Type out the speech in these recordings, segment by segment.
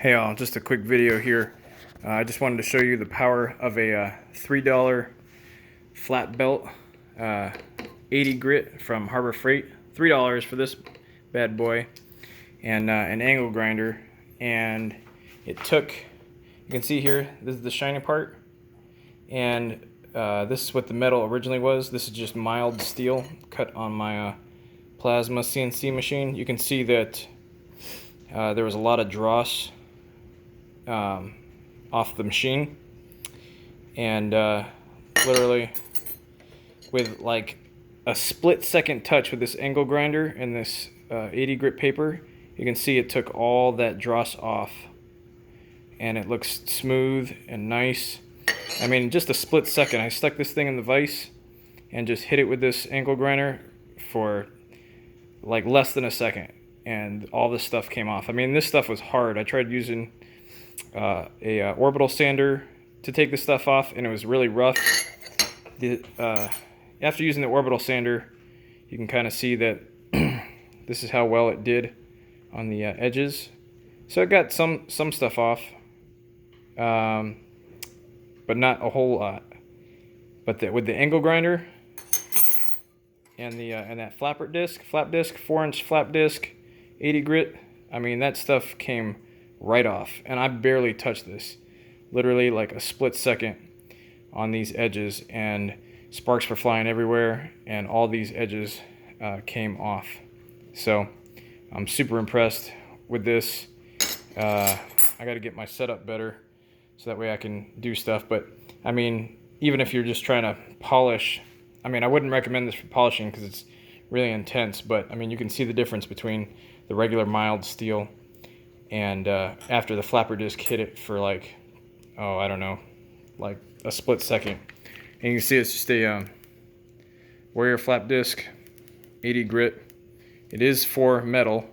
Hey all, just a quick video here. I just wanted to show you the power of a $3 flat belt 80 grit from Harbor Freight. $3 for this bad boy, and an angle grinder. And it took, you can see here, this is the shiny part, and this is what the metal originally was. This is just mild steel cut on my plasma CNC machine. You can see that there was a lot of dross off the machine, and literally with like a split-second touch with this angle grinder and this 80 grit paper, you can see it took all that dross off, and it looks smooth and nice. I mean, just a split second. I stuck this thing in the vise and just hit it with this angle grinder for like less than a second, and all this stuff came off. I mean, this stuff was hard. I tried using a orbital sander to take this stuff off, and it was really rough. After using the orbital sander, you can kind of see that this is how well it did on the edges. So it got some stuff off, but not a whole lot. But with the angle grinder and that flap disc, 4-inch flap disc, 80 grit, I mean, that stuff came right off, and I barely touched this. Literally like a split second on these edges, and sparks were flying everywhere, and all these edges came off. So I'm super impressed with this. I got to get my setup better so that way I can do stuff. But I mean, even if you're just trying to polish, I mean, I wouldn't recommend this for polishing because it's really intense. But I mean, you can see the difference between the regular mild steel and after the flapper disc hit it for like, oh, I don't know, like a split second. And you can see it's just a Warrior flap disc, 80 grit. It is for metal,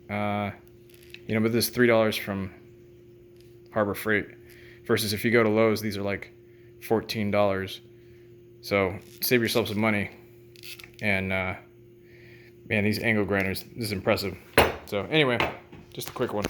but this is $3 from Harbor Freight, versus if you go to Lowe's, these are like $14. So save yourself some money. And man, these angle grinders, this is impressive. So anyway, just a quick one.